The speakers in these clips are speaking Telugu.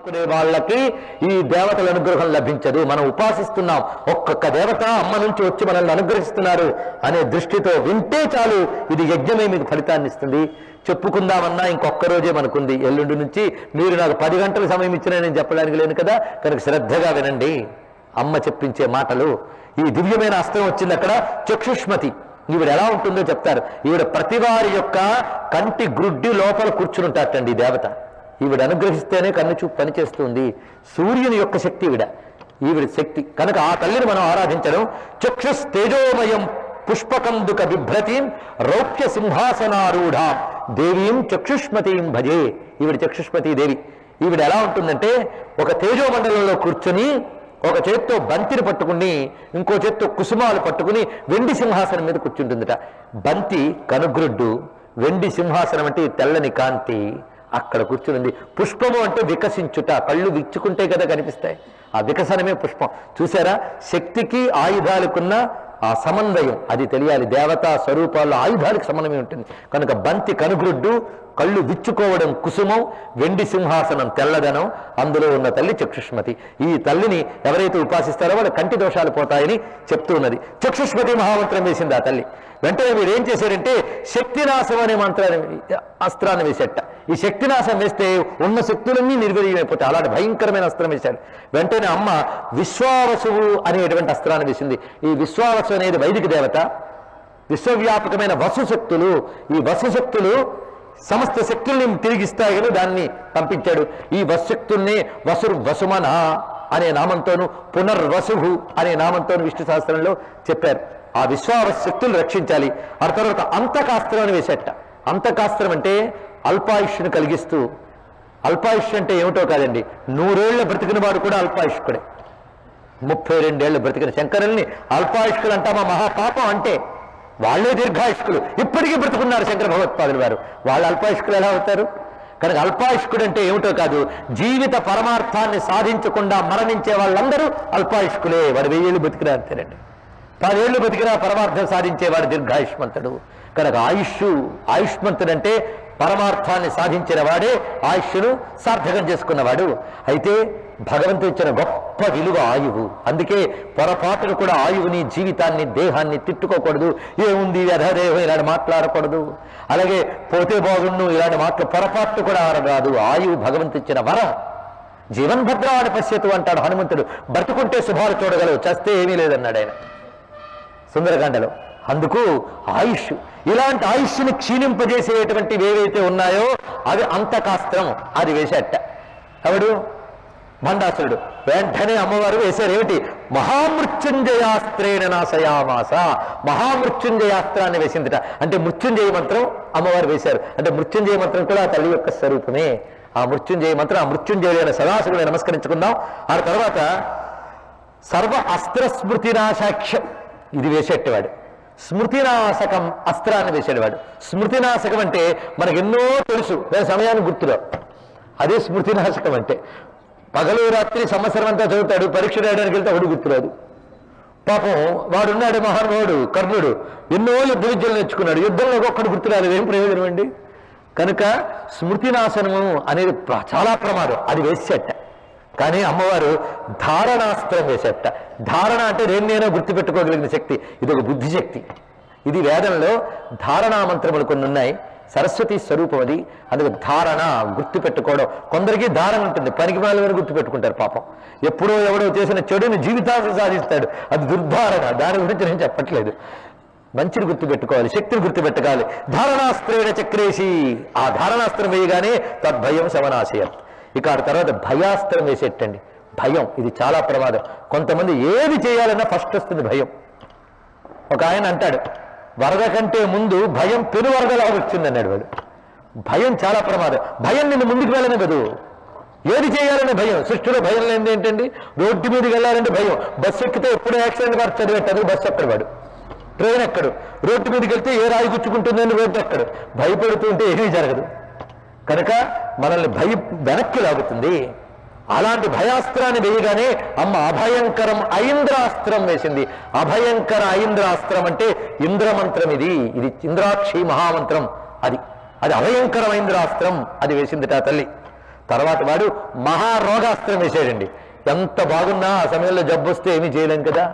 అనుకునే వాళ్ళకి ఈ దేవతల అనుగ్రహం లభించదు. మనం ఉపాసిస్తున్నాం, ఒక్కొక్క దేవత అమ్మ నుంచి వచ్చి మనల్ని అనుగ్రహిస్తున్నారు అనే దృష్టితో వింటే చాలు, ఇది యజ్ఞమే మీకు ఫలితాన్ని ఇస్తుంది. చెప్పుకుందామన్నా ఇంకొక్క రోజే మనకుంది. ఎల్లుండి నుంచి మీరు నాకు 10 గంటల సమయం ఇచ్చినా నేను చెప్పడానికి లేను కదా, కనుక శ్రద్ధగా వినండి అమ్మ చెప్పించే మాటలు. ఈ దివ్యమైన అస్త్రం వచ్చింది అక్కడ. చక్షుష్మతి ఈవిడ ఎలా ఉంటుందో చెప్తారు. ఈవిడ ప్రతివారి యొక్క కంటి గ్రుడ్డి లోపల కూర్చుంటాటండి ఈ దేవత. ఈవిడ అనుగ్రహిస్తేనే కన్ను చూపు పనిచేస్తుంది. సూర్యుని యొక్క శక్తి ఈవిడ శక్తి కనుక ఆ తల్లిని మనం ఆరాధించడం. చక్షుస్ తేజోమయం పుష్పకందుక బిభ్రతీం రౌప్య సింహాసనారూఢాం దేవీం చక్షుష్మతీం భజే. ఈవిడ చక్షుష్మతీ దేవి. ఈవిడ ఎలా ఉంటుందంటే ఒక తేజోమండలంలో కూర్చొని ఒక చేత్తో బంతిని పట్టుకుని ఇంకో చేత్తో కుసుమాలు పట్టుకుని వెండి సింహాసనం మీద కూర్చుంటుందిట. బంతి కనుగ్రుడ్డు, వెండి సింహాసనం అంటే తెల్లని కాంతి, అక్కడ కూర్చుంది. పుష్పము అంటే వికసించుట, కళ్ళు విచ్చుకుంటే కదా కనిపిస్తాయి, ఆ వికసనమే పుష్పం. చూసారా, శక్తికి ఆయుధాలకున్న ఆ సమన్వయం అది తెలియాలి. దేవతా స్వరూపాల్లో ఆయుధాలకు సమన్వయం ఉంటుంది. కనుక బంతి కనుగ్రుడ్డు, కళ్ళు విచ్చుకోవడం కుసుమం, వెండి సింహాసనం తెల్లదనం, అందులో ఉన్న తల్లి చక్షుష్మతి. ఈ తల్లిని ఎవరైతే ఉపాసిస్తారో వాళ్ళ కంటి దోషాలు పోతాయని చెప్తూ ఉన్నది. చక్షుష్మతి మహామంత్రం వేసింది ఆ తల్లి. వెంటనే మీరు ఏం చేశారంటే శక్తినాశం అనే మంత్రాన్ని అస్త్రాన్ని వేసేట. ఈ శక్తినాశం వేస్తే ఉన్న శక్తులన్నీ నిర్వీర్యమైపోతాయి. అలాంటి భయంకరమైన అస్త్రం వేశాడు. వెంటనే అమ్మ విశ్వావసువు అనేటువంటి అస్త్రాన్ని వేసింది. ఈ విశ్వావసు అనేది వైదిక దేవత, విశ్వవ్యాపకమైన వసుశక్తులు. ఈ వసుశక్తులు సమస్త శక్తుల్ని తిరిగిస్తాయి కదా, దాన్ని పంపించాడు. ఈ వశక్తుల్ని వసుమన అనే నామంతోను పునర్వసు అనే నామంతోను విష్ణు సహస్రంలో చెప్పారు. ఆ విశ్వావశక్తులు రక్షించాలి. ఆ తర్వాత అంతకాస్త్రం అని వేసేట. అంతకాస్త్రం అంటే అల్పాయుష్ను కలిగిస్తూ, అల్పాయుష్ అంటే ఏమిటో కాదండి, 100 ఏళ్ల బ్రతికిన వాడు కూడా అల్పాయుష్కుడే. 32 ఏళ్ల బ్రతికిన శంకరుల్ని అల్పాయుష్కులు అంటామా? మహాపాపం. అంటే వాళ్ళే దీర్ఘాయుష్కులు, ఇప్పటికీ బ్రతుకున్నారు శంకర భగవత్పాదులు వారు. వాళ్ళు అల్పాయుష్కులు ఎలా అవుతారు? కనుక అల్పాయుష్కుడు అంటే ఏమిటో కాదు, జీవిత పరమార్థాన్ని సాధించకుండా మరణించే వాళ్ళందరూ అల్పాయుష్కులే. వాడు 1000 ఏళ్ళు బతికినా అంతేనండి. 10 ఏళ్ళు బతికినా పరమార్థం సాధించేవాడు దీర్ఘాయుష్మంతుడు. కనుక ఆయుష్మంతుడంటే పరమార్థాన్ని సాధించిన వాడే ఆయుష్ను సార్థకం చేసుకున్నవాడు. అయితే భగవంతుడు ఇచ్చిన గొప్ప విలువ ఆయువు. అందుకే పొరపాటును కూడా ఆయువుని, జీవితాన్ని, దేహాన్ని తిట్టుకోకూడదు. ఏముంది వ్యధదేహం ఇలాంటి మాట్లాడకూడదు. అలాగే పోతే బాగుండు ఇలాంటి మాటలు పొరపాటు కూడా ఆడరాదు. ఆయువు భగవంతుడు ఇచ్చిన వరం. జీవన్భద్రాన్ని పశ్యతు అంటాడు హనుమంతుడు. బ్రతుకుంటే శుభాలు చూడగలవు, చస్తే ఏమీ లేదన్నాడు ఆయన సుందరకాండలో. అందుకు ఆయుష్, ఇలాంటి ఆయుష్ని క్షీణింపజేసేటువంటివి ఏవైతే ఉన్నాయో అవి అంతకాస్త్రం. అది వేసేట ఎవడు? భండాసురుడు. వెంటనే అమ్మవారు వేశారు. ఏమిటి? మహామృత్యుంజయాస్త్రేణ నాశయామాస. మహామృత్యుంజయాస్త్రాన్ని వేసిందిట. అంటే మృత్యుంజయ మంత్రం అమ్మవారు వేశారు. అంటే మృత్యుంజయ మంత్రం కూడా తల్లి యొక్క స్వరూపమే. ఆ మృత్యుంజయ మంత్రం, ఆ మృత్యుంజయుడైన సదాశివుని నమస్కరించుకుందాం. ఆ తర్వాత సర్వ అస్త్ర స్మృతినాశాఖ్యం ఇది వేసేటవాడు. స్మృతినాశకం అస్త్రాన్ని వేసేవాడు. స్మృతినాశకం అంటే మనకు ఎన్నో తెలుసు, దాని సమయానికి గుర్తురావు. అదే స్మృతినాశకం అంటే. పగలు రాత్రి సంవత్సరం అంతా చదువుతాడు, పరీక్ష రాయడానికి వెళ్తే ఒకటి గుర్తురాదు. పాపం వాడున్నాడు మహానుభావుడు కర్ణుడు, ఎన్నో యుద్ధ విద్యలు నేర్చుకున్నాడు, యుద్ధంలో ఒక్కడు గుర్తురాలేదు. ఏం ప్రయోజనం అండి? కనుక స్మృతినాశనము అనేది చాలా ప్రమాదం. అది వేసేట. కానీ అమ్మవారు ధారణాస్త్రం వేసేట. ధారణ అంటే దేన్నైనా గుర్తుపెట్టుకోగలిగిన శక్తి. ఇది ఒక బుద్ధిశక్తి. ఇది వేదంలో ధారణా మంత్రములు కొన్ని ఉన్నాయి. సరస్వతి స్వరూపం అది. అందుకు ధారణ, గుర్తుపెట్టుకోవడం. కొందరికి ధారణ ఉంటుంది, పనికి మాలని గుర్తుపెట్టుకుంటారు. పాపం ఎప్పుడో ఎవడో చేసిన చెడుని జీవితాన్ని సాధిస్తాడు, అది దుర్ధారణ. దాని గురించి నేను చెప్పట్లేదు. మంచిని గుర్తుపెట్టుకోవాలి, శక్తిని గుర్తుపెట్టుకోవాలి. ధారణాస్త్రేణ చక్రేసి. ఆ ధారణాస్త్రం వేయగానే తద్భయం శవనాశయం. ఇక ఆ తర్వాత భయాస్త్రం వేసేటండి. భయం ఇది చాలా ప్రమాదం. కొంతమంది ఏది చేయాలన్నా ఫస్ట్ వస్తుంది భయం. ఒక ఆయన అంటాడు, వరద కంటే ముందు భయం పెనువరదలా వచ్చిందన్నాడు వాడు. భయం చాలా ప్రమాదం. భయం నిన్ను ముందుకు వెళ్ళనివ్వదు. ఏది చేయాలనే భయం. సృష్టిలో భయం లేనిది ఏంటండి? రోడ్డు మీదకి వెళ్ళాలంటే భయం. బస్సు ఎక్కితే ఎప్పుడు యాక్సిడెంట్ వాడు చదివేటారు, బస్సు ఎక్కడు వాడు, ట్రైన్ ఎక్కడు. రోడ్డు మీదకి వెళ్తే ఏ రాయి గుచ్చుకుంటుందని రోడ్డు ఎక్కడు. భయపడుతూ ఉంటే ఏమీ జరగదు. కనుక మనల్ని వెనక్కి లాగుతుంది. అలాంటి భయాస్త్రాన్ని వేయగానే అమ్మ అభయంకరం ఐంద్రాస్త్రం వేసింది. అభయంకర ఐంద్రాస్త్రం అంటే ఇంద్రమంత్రం. ఇది ఇంద్రాక్షి మహామంత్రం. అది అభయంకరం ఐంద్రాస్త్రం అది వేసింది ఆ తల్లి. తర్వాత వాడు మహారోగాస్త్రం వేసాడండి. ఎంత బాగున్నా ఆ సమయంలో జబ్బు వస్తే ఏమీ చేయలేం కదా.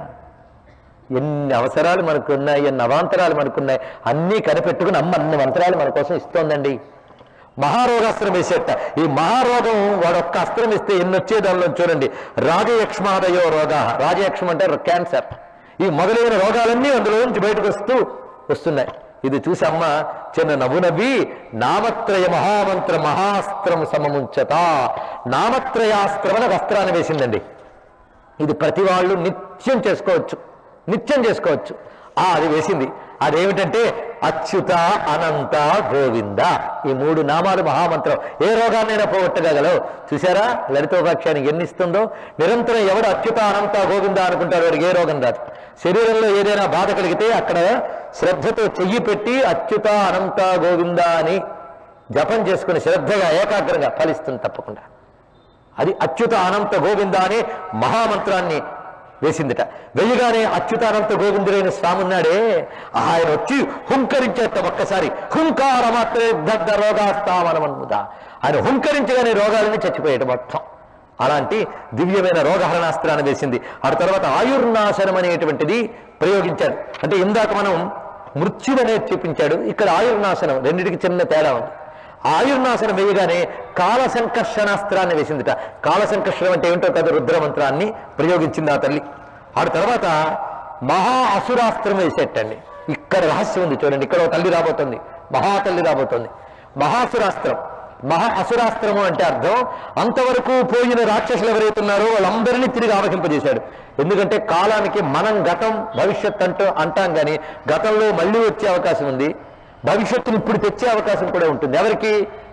ఎన్ని అవసరాలు మనకున్నాయి, ఎన్ని అవాంతరాలు మనకున్నాయి, అన్నీ కనిపెట్టుకుని అమ్మ అన్ని మంత్రాలు మన కోసం ఇస్తోందండి. మహారోగాస్త్రం వేసేట. ఈ మహారోగం వాడొక్క అస్త్రం ఇస్తే ఎన్ని వచ్చే దానిలో చూడండి. రాజయక్ష్మాదయో రోగా, రాజయక్ష్మ అంటే క్యాన్సర్, ఈ మొదలైన రోగాలన్నీ అందులో నుంచి బయటకు వస్తున్నాయి. ఇది చూసి అమ్మ చిన్న నవ్వు నవ్వి నామత్రయ మహామంత్ర మహాస్త్రం సమముంచత, నామత్రయాస్త్రం అనే అస్త్రాన్ని వేసిందండి. ఇది ప్రతి వాళ్ళు నిత్యం చేసుకోవచ్చు. అది వేసింది. అదేమిటంటే అచ్యుత అనంత గోవింద, ఈ 3 నామాలు మహామంత్రం. ఏ రోగాన్నైనా పోగొట్టగలవు. చూసారా లలితోపాఖ్యానికి ఎన్ని ఇస్తుందో. నిరంతరం ఎవడు అచ్యుత అనంత గోవింద అనుకుంటారు వాడికి ఏ రోగం రాదు. శరీరంలో ఏదైనా బాధ కలిగితే అక్కడ శ్రద్ధతో చెయ్యి పెట్టి అచ్యుత అనంత గోవింద అని జపం చేసుకుని శ్రద్ధగా ఏకాగ్రంగా ఫలిస్తుంది తప్పకుండా. అది అచ్యుత అనంత గోవింద అనే మహామంత్రాన్ని వేసిందిట. వెయ్యగానే అచ్యుతానంత గోవిందుడైన స్వామి ఉన్నాడే, ఆయన వచ్చి హుంకరించేట ఒక్కసారి. హుంకార మాత్రే దగ్ధ రోగాస్తామనమన్ముద, ఆయన హుంకరించగానే రోగాలని చచ్చిపోయేట మొత్తం. అలాంటి దివ్యమైన రోగహరణాస్త్రాన్ని వేసింది. ఆ తర్వాత ఆయుర్నాశనం అనేటువంటిది ప్రయోగించాడు. అంటే ఇందాక మనం మృత్యు అనేది చూపించాడు, ఇక్కడ ఆయుర్నాశనం. రెండింటికి చిన్న తేడా ఉంది. ఆయుర్నాశనం వేయగానే కాలసంకర్షణాస్త్రాన్ని వేసిందిట. కాలసంకర్షణం అంటే ఏమిటో కదా, రుద్రమంత్రాన్ని ప్రయోగించింది ఆ తల్లి. ఆ తర్వాత మహా అసురాస్త్రం వేసేటండి. ఇక్కడ రహస్యం ఉంది చూడండి. ఇక్కడ తల్లి రాబోతుంది, మహాతల్లి రాబోతుంది. మహాసురాస్త్రం, మహా అసురాస్త్రము అంటే అర్థం అంతవరకు పోయిన రాక్షసులు ఎవరైతే ఉన్నారో వాళ్ళందరినీ తిరిగి ఆవహింపజేశాడు. ఎందుకంటే కాలానికి మనం గతం భవిష్యత్ అంటాం కానీ గతంలో మళ్ళీ వచ్చే అవకాశం ఉంది, భవిష్యత్తును ఇప్పుడు తెచ్చే అవకాశం కూడా ఉంటుంది. ఎవరికి?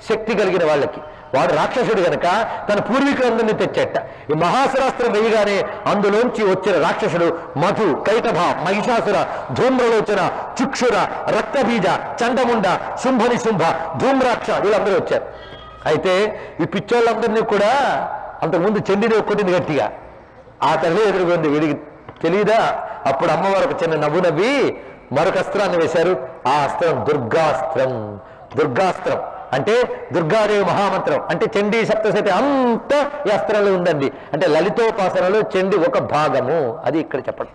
శక్తి కలిగిన వాళ్ళకి. వాడు రాక్షసుడు గనక తన పూర్వీకులందరినీ తెచ్చేట. ఈ మహాసురాస్త్రం వేయగానే అందులోంచి వచ్చిన రాక్షసుడు మధు, కైటభ, మహిషాసుర, ధూమ్రలోచన, చిక్షుర, రక్తబీజ, చండముండ, శుంభనిశుంభ, ధూమ్రాక్ష వీళ్ళందరూ వచ్చారు. అయితే ఈ పిచ్చోళ్ళందరినీ కూడా అంతకుముందు చెండిని ఒక్కటింది గట్టిగా. ఆ తల్లి ఎదురుకుంది, వీడికి తెలియదా? అప్పుడు అమ్మవారు ఒక చిన్న నవ్వు నవ్వి మరొక అస్త్రాన్ని వేశారు. ఆ అస్త్రం దుర్గాస్త్రం. దుర్గాస్త్రం అంటే దుర్గాదేవి మహామంత్రం. అంటే చండీ సప్తశతి అంతా ఈ అస్త్రంలో ఉందండి. అంటే లలితోపాసనలో చండి ఒక భాగము, అది ఇక్కడ చెప్పడం.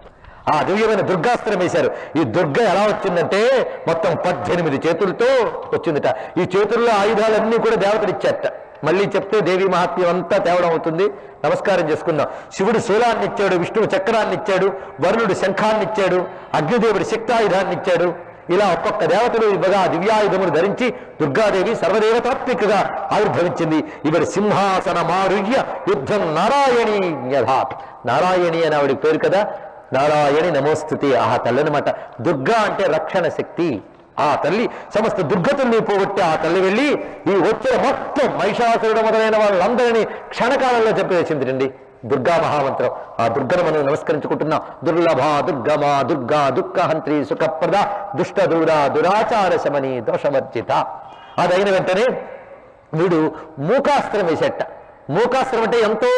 ఆ దివ్యమైన దుర్గాస్త్రం వేశారు. ఈ దుర్గ ఎలా వచ్చిందంటే మొత్తం 18 చేతులతో వచ్చిందిట. ఈ చేతుల్లో ఆయుధాలన్నీ కూడా దేవతలు ఇచ్చారట. మళ్ళీ చెప్తే దేవి మహాత్మ్యం అంతా తేవడం అవుతుంది. నమస్కారం చేసుకుందాం. శివుడు శూలాన్ని ఇచ్చాడు, విష్ణువు చక్రాన్ని ఇచ్చాడు, వరుణుడు శంఖాన్ని ఇచ్చాడు, అగ్నిదేవుడు శక్తాయుధాన్ని ఇచ్చాడు. ఇలా ఒక్కొక్క దేవతలు ఇవ్వగా దివ్యాయుధములు ధరించి దుర్గాదేవి సర్వదేవతాత్మికగా ఆవిర్భవించింది. ఇవరి సింహాసన మారుయ్య యుద్ధం నారాయణీ న్యధాత్. నారాయణి అని ఆవిడికి పేరు కదా, నారాయణి నమోస్తుతి. ఆ తల్లి అనమాట. దుర్గా అంటే రక్షణ శక్తి. ఆ తల్లి సమస్త దుర్గతుల్ని పోగొట్టి ఆ తల్లి వెళ్ళి ఈ వచ్చిన మొత్తం మహిషాసురుడు మొదలైన వాళ్ళందరినీ క్షణకాలంలో చెప్పేసింది రండి. దుర్గా మహామంత్రం. ఆ దుర్గను మనం నమస్కరించుకుంటున్నాం. దుర్లభ దుర్గమా దుర్గా దుఃఖహంత్రి సుఖప్రద దుష్ట దూర దురాచార శమని దోషవర్జిత. అదైన వెంటనే వీడు మూకాస్త్రం వేసేట. మూకాస్త్రం అంటే ఎంతో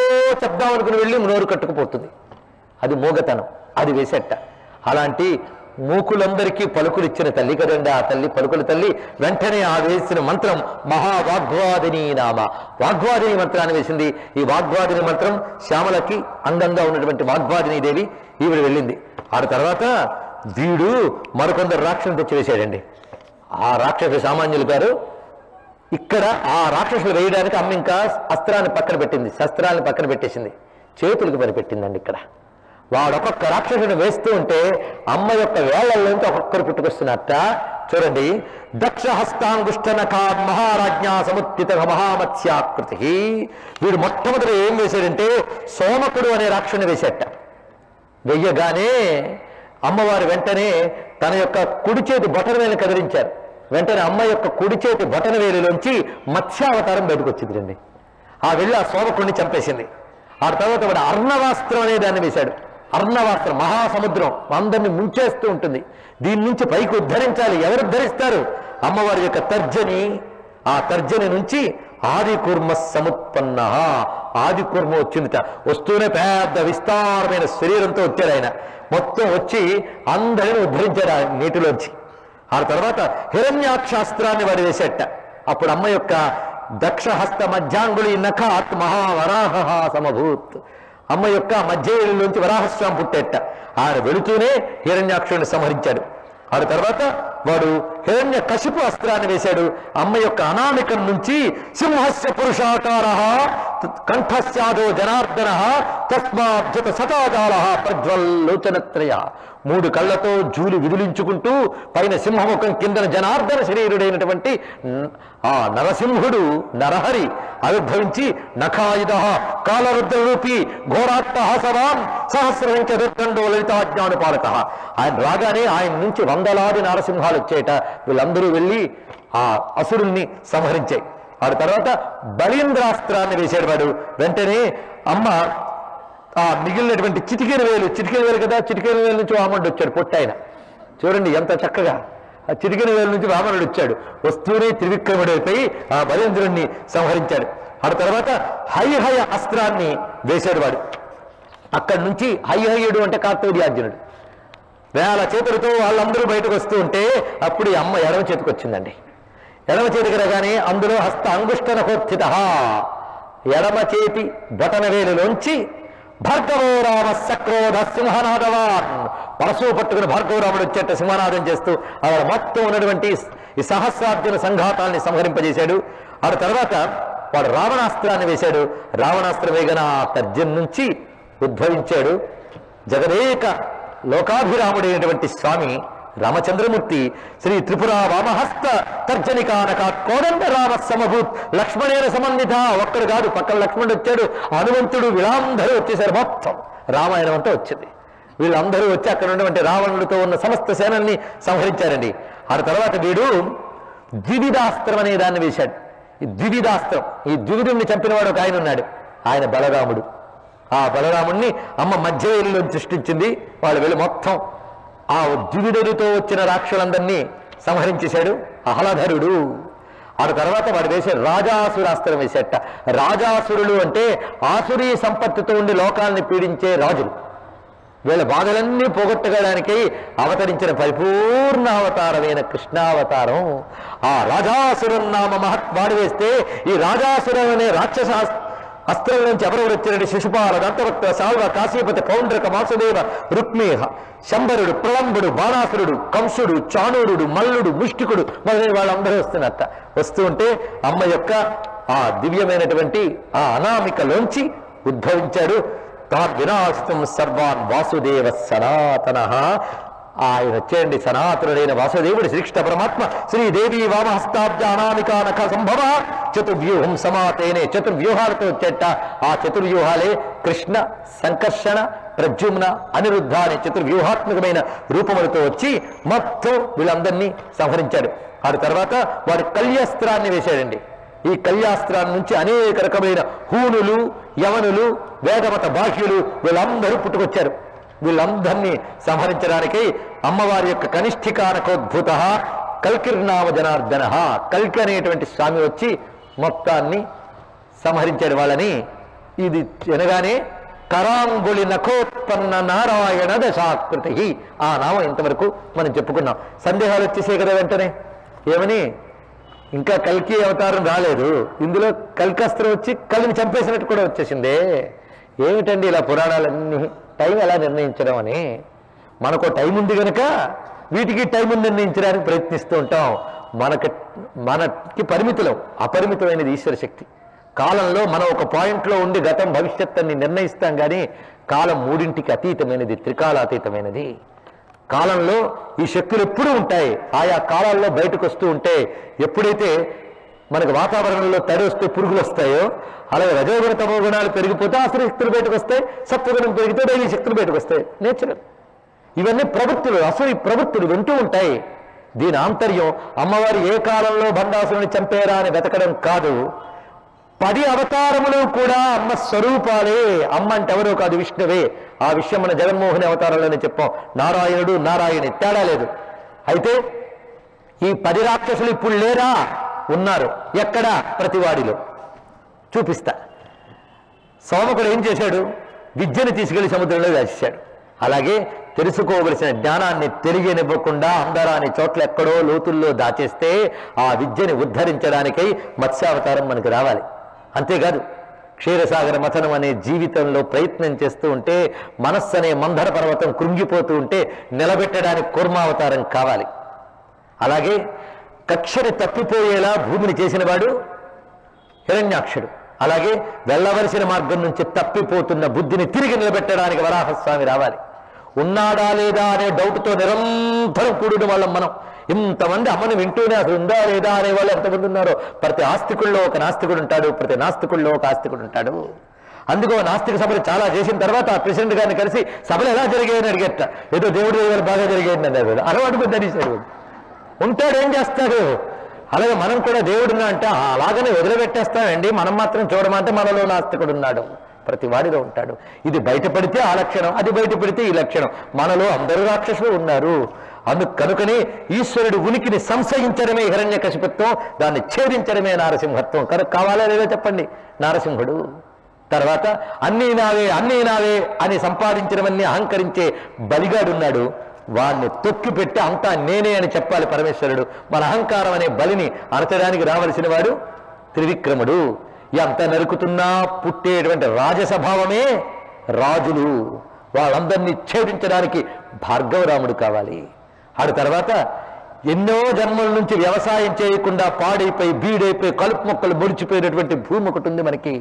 చెప్దాం అనుకుని వెళ్ళి నోరు కట్టుకుపోతుంది, అది మూగతనం. అది వేసేట. అలాంటి మూకులందరికీ పలుకులు ఇచ్చిన తల్లి కదండి ఆ తల్లి, పలుకుల తల్లి. వెంటనే ఆ వేసిన మంత్రం మహావాగ్వాదిని నామ, వాగ్వాదిని మంత్రాన్ని వేసింది. ఈ వాగ్వాదిని మంత్రం శ్యామలకి అందంగా ఉన్నటువంటి వాగ్వాదిని దేవి ఈవిడ వెళ్ళింది. ఆ తర్వాత వీడు మరికొందరు రాక్షసులు తెచ్చి వేశాడండి. ఆ రాక్షసు సామాన్యులు గారు. ఇక్కడ ఆ రాక్షసులు వేయడానికి అమ్మ ఇంకా అస్త్రాన్ని పక్కన పెట్టింది, శస్త్రాన్ని పక్కన పెట్టేసింది, చేతులకు పనిపెట్టిందండి. ఇక్కడ వాడు ఒక్కొక్క రాక్షసుని వేస్తూ ఉంటే అమ్మ యొక్క వేళ్లలోంచి ఒక్కొక్కరు పుట్టుకొస్తున్నట్ట. చూడండి. దక్షహస్తాంగుష్టనకా మహారాజ్ఞా సముత్థిత మహామత్స్యాకృతి. వీడు మొట్టమొదటి ఏం వేశాడంటే సోమకుడు అనే రాక్షసుని వేసేట. వెయ్యగానే అమ్మవారు వెంటనే తన యొక్క కుడి చేతి బొటనవేలు కదిలించారు. వెంటనే అమ్మ యొక్క కుడి చేతి బొటనవేలులోంచి మత్స్యావతారం బయటకు వచ్చింది రండి. ఆ వెళ్ళి ఆ సోమకుడిని చంపేసింది. ఆ తర్వాత వాడు అర్ణవాస్త్రం అనే దాన్ని వేశాడు. అర్ణవాస్త్రం మహాసముద్రం అందరిని ముంచేస్తూ ఉంటుంది. దీని నుంచి పైకి ఉద్ధరించాలి. ఎవరు ఉద్ధరిస్తారు? అమ్మవారి యొక్క తర్జని. ఆ తర్జని నుంచి ఆదికూర్మ సముత్పన్న. ఆదికూర్మ వచ్చిందిట. వస్తూనే పెద్ద విస్తారమైన శరీరంతో వచ్చాడు ఆయన. మొత్తం వచ్చి అందరిని ఉద్ధరించాడు ఆ నీటిలోంచి. ఆ తర్వాత హిరణ్యాక్షాస్త్రాన్ని వాడు వేసేట. అప్పుడు అమ్మ యొక్క దక్షహస్త మధ్యాంగుళి నఖాత్ మహావరాహ సమభూత్. అమ్మ యొక్క మధ్యలోంచి వరాహస్వామి పుట్టేట. ఆయన వెళుతూనే హిరణ్యాక్షుడిని సంహరించాడు. ఆ తర్వాత వాడు హిరణ్య కశిపు అస్త్రాన్ని వేశాడు. అమ్మ యొక్క అనామికం నుంచి సింహస్య పురుషాకార కంఠస్యాదో జనార్దన తస్మాద్భుత సతాజాల ప్రజ్వల్లోచనత్రయ. 3 కళ్ళతో జూలు విదిలించుకుంటూ పైన సింహముఖం కిందన జనార్దన శరీరుడైనటువంటి ఆ నరసింహుడు నరహరి ఆవిర్భవించి నఖాయుధ కాలరుద్రరూపి ఘోరాట్టహాసవాన్ సహస్రవంచ రుద్రండో లలితాజ్ఞానుపాలక. ఆయన రాగానే ఆయన నుంచి వందలాది నరసింహాలు వచ్చేట. వీళ్ళందరూ వెళ్ళి ఆ అసురుణ్ణి సంహరించాయి. ఆ తర్వాత బలీంద్రాస్త్రాన్ని వేసాడు వాడు. వెంటనే అమ్మ ఆ మిగిలినటువంటి చిటికెన వేలు కదా, చిటికెన వేలు నుంచి వామనుడు వచ్చాడు. పొట్టాయన చూడండి ఎంత చక్కగా ఆ చిటికెన వేలు నుంచి వామనుడు వచ్చాడు. వస్తూనే త్రివిక్రముడైపోయి ఆ బలీంద్రుణ్ణి సంహరించాడు. ఆ తర్వాత హైహయ అస్త్రాన్ని వేశాడు వాడు. అక్కడి నుంచి హైహయుడు అంటే కార్తవీర్యార్జునుడు వేల చేతులతో వాళ్ళందరూ బయటకు వస్తూ ఉంటే అప్పుడు ఈ అమ్మ ఎడమ చేతికి వచ్చిందండి. ఎడమ చేతికి రాగానే అందులో హస్త అంగుష్టనకోత్థిత ఎడమ చేతి బటన వేలులోంచి భార్గవో రామ సక్రోధ సింహనాదవాన్ పరశువు పట్టుకుని భార్గవరాముడు వచ్చేట సింహనాదం చేస్తూ అక్కడ మొత్తం ఉన్నటువంటి ఈ సహస్రార్జున సంఘాతాల్ని సంహరింపజేశాడు. ఆ తర్వాత వాడు రావణాస్త్రాన్ని వేశాడు. రావణాస్త్రం వేగన తర్జన్ నుంచి ఉద్భవించాడు జగదేక లోకాభిరాముడైనటువంటి స్వామి రామచంద్రమూర్తి. శ్రీ త్రిపుర వామహస్త తర్జనికానక కోదండ రామ సమభూత్ లక్ష్మణేన సమన్విత. ఒక్కడు కాదు, పక్కన లక్ష్మణుడు వచ్చాడు, హనుమంతుడు, వీళ్ళందరూ వచ్చేసారు. మొత్తం రామాయణం అంతా వచ్చింది. వీళ్ళందరూ వచ్చి అక్కడ ఉన్నటువంటి రావణుడితో ఉన్న సమస్త సేనల్ని సంహరించారండి. ఆ తర్వాత వీడు ద్వివిధాస్త్రం అనే దాన్ని వేశాడు. ఈ ద్వివిధాస్త్రం, ఈ ద్వివిధుడిని చంపినవాడు ఒక ఆయన ఉన్నాడు, ఆయన బలరాముడు. ఆ బలరాముడిని అమ్మ మధ్యవేలిలో సృష్టించింది. వాళ్ళు వెళ్ళి మొత్తం ఆ ద్వివిధుడితో వచ్చిన రాక్షసులందరినీ సంహరించేశాడు ఆహ్లాధరుడు. ఆ తర్వాత వాడు వేసే రాజాసురాస్త్రం వేసేట. రాజాసురులు అంటే ఆసురీ సంపత్తితో ఉండి లోకాలని పీడించే రాజులు. వీళ్ళ బాధలన్నీ పోగొట్టగడానికి అవతరించిన పరిపూర్ణ అవతారమైన కృష్ణావతారం. ఆ రాజాసురన్నామ మహత్వాడు వేస్తే ఈ రాజాసురం అనే రాక్షస అస్త్రం నుంచి ఎవరెవరు వచ్చారంటే శిశుపాల, దంతవక్త, సాల్వ, కాశీపతి, పౌండ్రక, వాసుదేవ, రుక్మేహ, శంబరుడు, ప్రళంబుడు, బాణాసురుడు, కంసుడు, చాణూరుడు, మల్లుడు, ముష్టికుడు మొదలైన వాళ్ళందరూ వస్తున్నట్ట. వస్తూ ఉంటే అమ్మ యొక్క ఆ దివ్యమైనటువంటి ఆ అనామికలోంచి ఉద్భవించాడు. వినాశితం సర్వాన్ వాసుదేవ సనాతన. ఆయన వచ్చేయండి సనాతనుడైన వాసుదేవుడు శ్రీకృష్ణ పరమాత్మ. శ్రీదేవి వామహస్తాబ్జ అనామికా నఖ సంభవ చతుర్వ్యూహం సమాతేనే. చతుర్వ్యూహాలతో వచ్చేట. ఆ చతుర్వ్యూహాలే కృష్ణ, సంకర్షణ, ప్రద్యుమ్న, అనిరుద్ధ అనే చతుర్వ్యూహాత్మకమైన రూపములతో వచ్చి మొత్తం వీళ్ళందరినీ సంహరించాడు. ఆ తర్వాత వాడి కళ్యాస్త్రాన్ని వేశాడండి. ఈ కళ్యాస్త్రాన్ని నుంచి అనేక రకమైన హూనులు, యవనులు, వేదమత బాహ్యులు వీళ్ళందరూ పుట్టుకొచ్చారు. వీళ్ళందరినీ సంహరించడానికి అమ్మవారి యొక్క కనిష్ఠికానకోద్భుత కల్కిర్నామ జనార్దన కల్కి అనేటువంటి స్వామి వచ్చి మొత్తాన్ని సంహరించాడు వాళ్ళని. ఇది వినగానే కరాంగుళి నఖోత్పన్న నారాయణ దశాకృతి ఆ నామం ఇంతవరకు మనం చెప్పుకున్నాం. సందేహాలు వచ్చేసే కదా వెంటనే. ఏమని? ఇంకా కల్కి అవతారం రాలేదు, ఇందులో కల్కస్త్రం వచ్చి కలిని చంపేసినట్టు కూడా వచ్చేసిందే. ఏమిటండి ఇలా పురాణాలన్నీ టైం ఎలా నిర్ణయించడం అని. మనకు టైం ఉంది కనుక వీటికి టైం నిర్ణయించడానికి ప్రయత్నిస్తూ ఉంటాం. మనకి పరిమితులం, అపరిమితమైనది ఈశ్వర శక్తి. కాలంలో మనం ఒక పాయింట్లో ఉండి గతం భవిష్యత్తుని నిర్ణయిస్తాం, కానీ కాలం 3ంటికి అతీతమైనది, త్రికాలాతీతమైనది. కాలంలో ఈ శక్తులు ఎప్పుడూ ఉంటాయి, ఆయా కాలాల్లో బయటకు వస్తూ ఉంటే. ఎప్పుడైతే మనకు వాతావరణంలో తడి వస్తే పురుగులు వస్తాయో, అలాగే రజోగుణ తమో గుణాలు పెరిగిపోతే ఆసుర శక్తులు బయటకు వస్తాయి, సత్వగుణం పెరిగితే దైవీ శక్తులు బయటకు వస్తాయి. నేచురల్. ఇవన్నీ ప్రవృత్తులు, అసలు ఈ ప్రవృత్తులు వింటూ ఉంటాయి. దీని ఆంతర్యం అమ్మవారు ఏ కాలంలో భండాసురుని చంపేరా అని వెతకడం కాదు. 10 అవతారములు కూడా అమ్మ స్వరూపాలే. అమ్మ అంటే ఎవరో కాదు, విష్ణువే. ఆ విషయం మన జగన్మోహని అవతారంలోనే చెప్పాం. నారాయణుడు, నారాయణి, తేడా లేదు. అయితే ఈ 10 రాక్షసులు ఇప్పుడు లేరా? ఉన్నారు. ఎక్కడ? ప్రతివాడిలో. చూపిస్తా. సోమకుడు ఏం చేశాడు? విద్యను తీసుకెళ్లి సముద్రంలో వేసేశాడు. అలాగే తెలుసుకోవలసిన జ్ఞానాన్ని తెలియనివ్వకుండా అందరాని చోట్ల ఎక్కడో లోతుల్లో దాచేస్తే ఆ విద్యని ఉద్ధరించడానికై మత్స్యావతారం మనకు రావాలి. అంతేకాదు క్షీరసాగర మథనం అనే జీవితంలో ప్రయత్నం చేస్తూ ఉంటే, మనస్సు అనే మందర పర్వతం కృంగిపోతూ ఉంటే నిలబెట్టడానికి కూర్మావతారం కావాలి. అలాగే కక్షని తప్పిపోయేలా భూమిని చేసినవాడు హిరణ్యాక్షుడు. అలాగే వెళ్ళవలసిన మార్గం నుంచి తప్పిపోతున్న బుద్ధిని తిరిగి నిలబెట్టడానికి వరాహస్వామి రావాలి. ఉన్నాడా లేదా అనే డౌట్తో నిరంతరం కూడిన వాళ్ళం మనం. ఇంతమంది అమ్మని వింటూనే అసలు ఉందా లేదా అనే వాళ్ళు ఎంతమంది ఉన్నారో. ప్రతి ఆస్తికుల్లో ఒక నాస్తికుడు ఉంటాడు, ప్రతి నాస్తికుల్లో ఒక ఆస్తికుడు ఉంటాడు. అందుకో నాస్తిక సభలు చాలా చేసిన తర్వాత ఆ ప్రెసిడెంట్ గారిని కలిసి సభలు ఎలా జరిగాయని అడిగేట. ఏదో దేవుడి దగ్గర బాగా జరిగాయని అన్నారు. అలవాటు కొద్ది అడిగాడు. ఉంటాడు, ఏం చేస్తాడు. అలాగే మనం కూడా దేవుడున్నా అంటే అలాగనే వదిలిపెట్టేస్తామండి, మనం మాత్రం చూడమంటే మనలో నాస్తికుడు ఉన్నాడు. ప్రతి వాడిలో ఉంటాడు. ఇది బయటపడితే ఆ లక్షణం, అది బయటపడితే ఈ లక్షణం. మనలో అందరూ రాక్షసులు ఉన్నారు. కనుకనే ఈశ్వరుడు ఉనికిని సంశయించడమే హిరణ్యకశిపత్వం, దాన్ని ఛేదించడమే నారసింహత్వం. కనుక కావాలా లేదా చెప్పండి. నారసింహుడు తర్వాత అన్నీ నావే అన్నీ నావే అని సంపాదించడమన్నీ అహంకరించే బలిగాడున్నాడు. వాడిని తొక్కిపెట్టి అంతా నేనే అని చెప్పాలి పరమేశ్వరుడు. మన అహంకారం అనే బలిని అరచడానికి రావలసిన వాడు త్రివిక్రముడు. ఎంత నరుకుతున్నా పుట్టేటువంటి రాజస్వభావమే రాజులు. వాళ్ళందరినీ ఛేదించడానికి భార్గవరాముడు కావాలి. ఆడి తర్వాత ఎన్నో జన్మల నుంచి వ్యవసాయం చేయకుండా పాడైపోయి బీడైపోయి కలుపు మొక్కలు ముడిచిపోయినటువంటి భూమి ఒకటి ఉంది మనకి.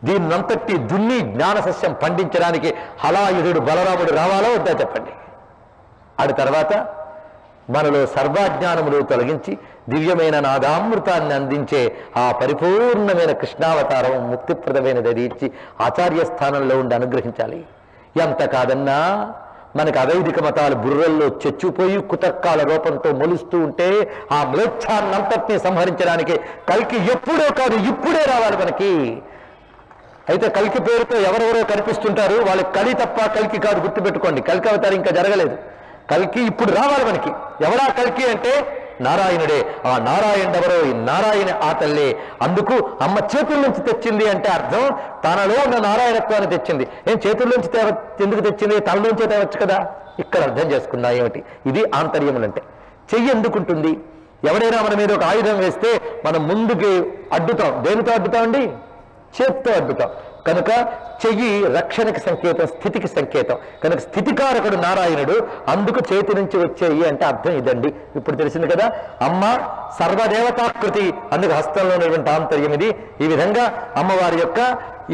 దీన్నంతటి దున్ని జ్ఞానసస్యం పండించడానికి హలాయుధుడు బలరాముడు రావాలో వద్దా చెప్పండి. ఆడి తర్వాత మనలో సర్వజ్ఞానములు తొలగించి దివ్యమైన నాదామృతాన్ని అందించే ఆ పరిపూర్ణమైన కృష్ణావతారం ముక్తిప్రదమైనది ఇచ్చి ఆచార్య స్థానంలో ఉండి అనుగ్రహించాలి. ఎంత కాదన్నా మనకు అవైదిక మతాలు బుర్రల్లో చెచ్చుపోయి కుతర్కాల రూపంతో మొలుస్తూ ఉంటే ఆ మ్లేచ్ఛాన్నంతటినీ సంహరించడానికి కల్కి ఎప్పుడో కాదు ఇప్పుడే రావాలి మనకి. అయితే కల్కి పేరుతో ఎవరెవరో కనిపిస్తుంటారు, వాళ్ళకి కలి తప్ప కల్కి కాదు, గుర్తుపెట్టుకోండి. కల్కి అవతారం ఇంకా జరగలేదు. కల్కి ఇప్పుడు రావాలి మనకి. ఎవరా కల్కి అంటే నారాయణుడే. ఆ నారాయణుడు ఎవరో, ఈ నారాయణ ఆ తల్లే. అందుకు అమ్మ చేతుల నుంచి తెచ్చింది అంటే అర్థం తనలో ఉన్న నారాయణత్వాన్ని తెచ్చింది. ఏం చేతుల్లోంచి ఎందుకు తెచ్చింది? తనలోంచే తేవచ్చు కదా. ఇక్కడ అర్థం చేసుకుందా ఏమిటి? ఇది ఆంతర్యములంటే. చెయ్యి ఎందుకుంటుంది? ఎవడైనా మన మీద ఒక ఆయుధం వేస్తే మనం ముందుకి అడ్డుతాం. దేనితో అడ్డుతామండి? చేత్తో అడ్డుతాం. కనుక చెయ్యి రక్షణకి సంకేతం, స్థితికి సంకేతం. కనుక స్థితికారకుడు నారాయణుడు. అందుకు చేతి నుంచి వచ్చేయి అంటే అర్థం ఇదండి. ఇప్పుడు తెలిసింది కదా. అమ్మ సర్వదేవతాకృతి, అందుకు హస్తంలో ఉన్నటువంటి ఆంతర్యం ఇది. ఈ విధంగా అమ్మవారి యొక్క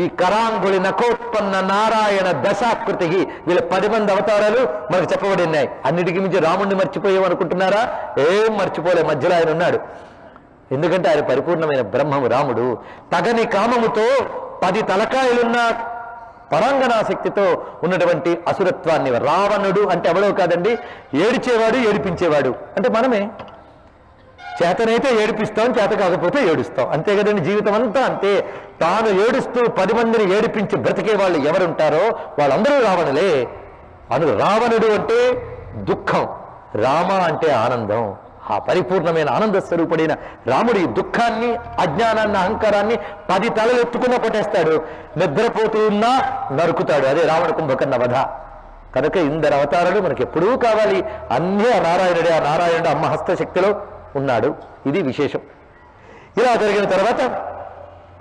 ఈ కరాంగుళి నకోత్పన్న నారాయణ దశాకృతి, వీళ్ళ 10 మంది అవతారాలు మనకు చెప్పబడి ఉన్నాయి. అన్నిటికీ మించి రాముడిని మర్చిపోయామనుకుంటున్నారా? ఏం మర్చిపోలే, మధ్యలో ఆయన ఉన్నాడు. ఎందుకంటే ఆయన పరిపూర్ణమైన బ్రహ్మము రాముడు. తగని కామముతో 10 తలకాయలున్న పరాంగనాశక్తితో ఉన్నటువంటి అసురత్వాన్ని రావణుడు అంటే ఎవడో కాదండి, ఏడిచేవాడు, ఏడిపించేవాడు అంటే మనమే. చేతనైతే ఏడిపిస్తాం, చేత కాకపోతే ఏడుస్తాం. అంతే కదండి. జీవితం అంతా అంతే. తాను ఏడుస్తూ 10 మందిని ఏడిపించి బ్రతికే వాళ్ళు ఎవరుంటారో వాళ్ళందరూ రావణులే. రావణుడు అంటే దుఃఖం, రామ అంటే ఆనందం. ఆ పరిపూర్ణమైన ఆనంద స్వరూపుడైన రాముడి దుఃఖాన్ని, అజ్ఞానాన్ని, అహంకారాన్ని 10 తలలు ఎత్తుకున్నా కొట్టేస్తాడు. నిద్రపోతూ ఉన్నా నరుకుతాడు. అదే రావణ కుంభకర్ణ వధ. కనుక ఇందరు అవతారాలు మనకి ఎప్పుడూ కావాలి. అన్నీ ఆ నారాయణుడే. ఆ నారాయణుడు అమ్మ హస్తశక్తిలో ఉన్నాడు. ఇది విశేషం. ఇలా జరిగిన తర్వాత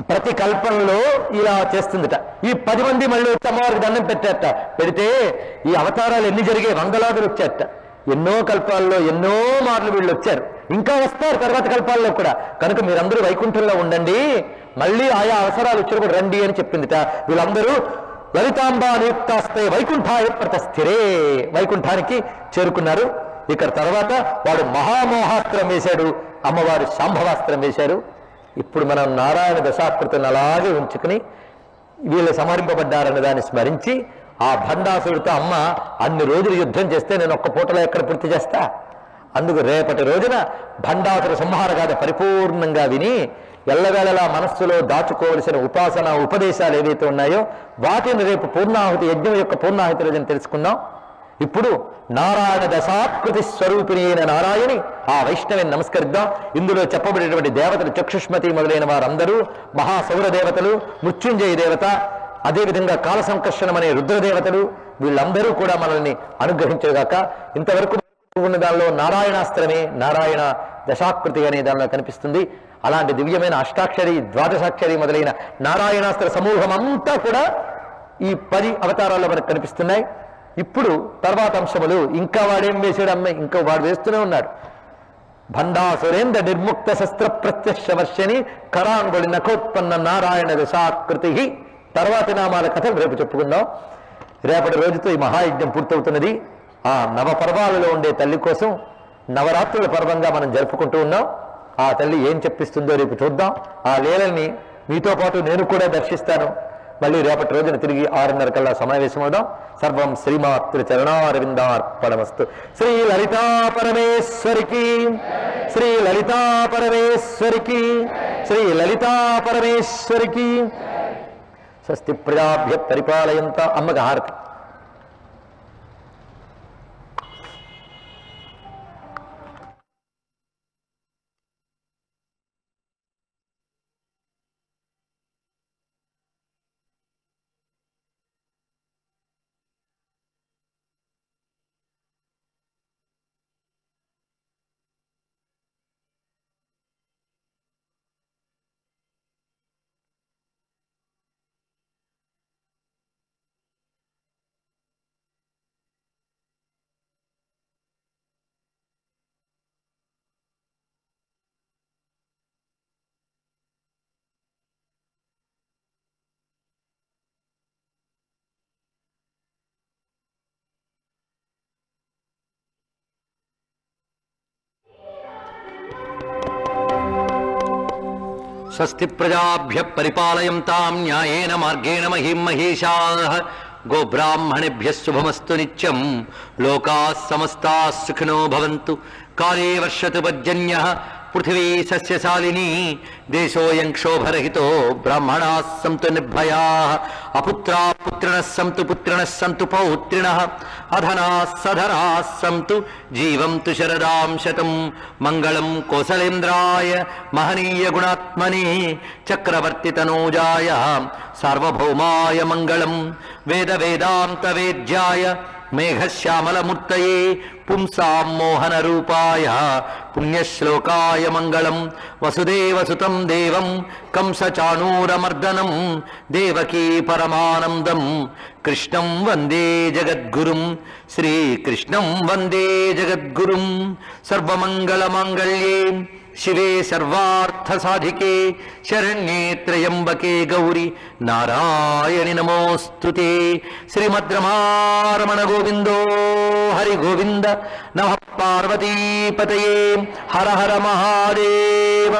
ప్రతి కల్పనలో ఇలా చేస్తుందిట. ఈ 10 మంది మళ్ళీ వచ్చి అమ్మవారికి దండం పెట్టేట. పెడితే ఈ అవతారాలు ఎన్ని జరిగాయి? వందలాదులు వచ్చేట. ఎన్నో కల్పాల్లో ఎన్నో మార్లు వీళ్ళు వచ్చారు, ఇంకా వస్తారు తర్వాత కల్పాల్లో కూడా. కనుక మీరందరూ వైకుంఠంలో ఉండండి, మళ్ళీ ఆయా అవసరాలు వచ్చినప్పుడు రండి అని చెప్పిందిట. వీళ్ళందరూ లలితాంబా నియుక్తాస్తే వైకుంఠాయ ప్రతస్థిరే, వైకుంఠానికి చేరుకున్నారు. ఇక్కడ తర్వాత వాడు మహామోహాస్త్రం వేశాడు, అమ్మవారు శాంభవాస్త్రం వేశారు. ఇప్పుడు మనం నారాయణ దశాకృతిని అలాగే ఉంచుకుని వీళ్ళు సంహరింపబడ్డారన్న దాన్ని స్మరించి ఆ భండాసుడితో అమ్మ అన్ని రోజులు యుద్ధం చేస్తే నేను ఒక్క పూటలో ఎక్కడ పూర్తి చేస్తా? అందుకు రేపటి రోజున భండాసుర సంహార గాథ పరిపూర్ణంగా విని ఎల్లవేళలా మనస్సులో దాచుకోవలసిన ఉపాసన ఉపదేశాలు ఏవైతే ఉన్నాయో వాటిని రేపు పూర్ణాహుతి యజ్ఞం యొక్క పూర్ణాహుతి రోజున తెలుసుకుందాం. ఇప్పుడు నారాయణ దశాకృతి స్వరూపిణి అయిన నారాయణి ఆ వైష్ణవిని నమస్కరిద్దాం. ఇందులో చెప్పబడినటువంటి దేవతలు చక్షుష్మతి మొదలైన వారందరూ మహాసౌర దేవతలు, మృత్యుంజయ దేవత, అదేవిధంగా కాల సంకర్షణం అనే రుద్రదేవతలు వీళ్ళందరూ కూడా మనల్ని అనుగ్రహించేగాక. ఇంతవరకు ఉన్న దానిలో నారాయణాస్త్రమే నారాయణ దశాకృతి అనే దానిలో కనిపిస్తుంది. అలాంటి దివ్యమైన అష్టాక్షరి ద్వాదశాక్షరి మొదలైన నారాయణాస్త్ర సమూహం అంతా కూడా ఈ 10 అవతారాల్లో మనకు కనిపిస్తున్నాయి. ఇప్పుడు తర్వాత అంశములు ఇంకా వాడేం వేసాడు అమ్మాయి, ఇంకా వాడు వేస్తూనే ఉన్నాడు. భండాసురేంద్ర నిర్ముక్త శస్త్ర ప్రత్యక్షవర్షని కరాంగుడి నఖోత్పన్న నారాయణ దశాకృతి. తర్వాతి నామాల కథలు రేపు చెప్పుకుందాం. రేపటి రోజుతో ఈ మహాయజ్ఞం పూర్తవుతున్నది. ఆ నవపర్వాలలో ఉండే తల్లి కోసం నవరాత్రుల పర్వంగా మనం జరుపుకుంటూ ఉన్నాం. ఆ తల్లి ఏం చెప్పిస్తుందో రేపు చూద్దాం. ఆ లీలల్ని మీతో పాటు నేను కూడా దర్శిస్తాను. మళ్ళీ రేపటి రోజున తిరిగి 6:30 కల్లా సమావేశమవుదాం. సర్వం శ్రీమాతృ చరణారవిందార్పణమస్తు. శ్రీ లలితా పరమేశ్వరికి, శ్రీ లలితా పరమేశ్వరికి, శ్రీ లలితా పరమేశ్వరికి. స్వస్తి ప్రజాభ్య పరిపాలయంత. అమ్మకి హారతి. స్వస్తి ప్రజాభ్య పరిపాలయంతాం న్యాయేన మార్గేణ మహిం మహేషాః. గోబ్రాహ్మణేభ్యః శుభమస్తు నిత్యం. లోకాః సమస్తాః సుఖినో భవంతు. కాలే వర్షతు పర్జన్యః. పృథివీ సస్యశాలినీ. దేశోऽयं క్షోభరహితో. బ్రాహ్మణాः సంతు నిర్భయాः. అపుత్రాः పుత్రిణः సంతు. పుత్రిణः సంతు పౌత్రిణः. అధనాः సధనాः సంతు. జీవంతు శరదాం శతం. మంగళం కోసలేంద్రాయ మహనీయ గుణాత్మనే. చక్రవర్తి తనూజాయ సార్వభౌమాయ మంగళం. వేద వేదాంత వేద్యాయ మేఘశ్యామలమూర్తయే పుంసాం మోహన రూపాయ పుణ్యశ్లోకాయ మంగళం. వసుదేవసుతం దేవం కంసచాణూరమర్దనం దేవకీ పరమానందం కృష్ణం వందే జగద్గురుం. శ్రీకృష్ణం వందే జగద్గురుం. సర్వమంగళమాంగళ్యే శివే సర్వార్థసాధికే శరణ్యే త్రయంబకే గౌరి నారాయణి నమోస్తుతే. శ్రీమద్రమారమణ గోవిందో హరి గోవింద. నమః పార్వతీపతయే. హర హర మహాదేవ.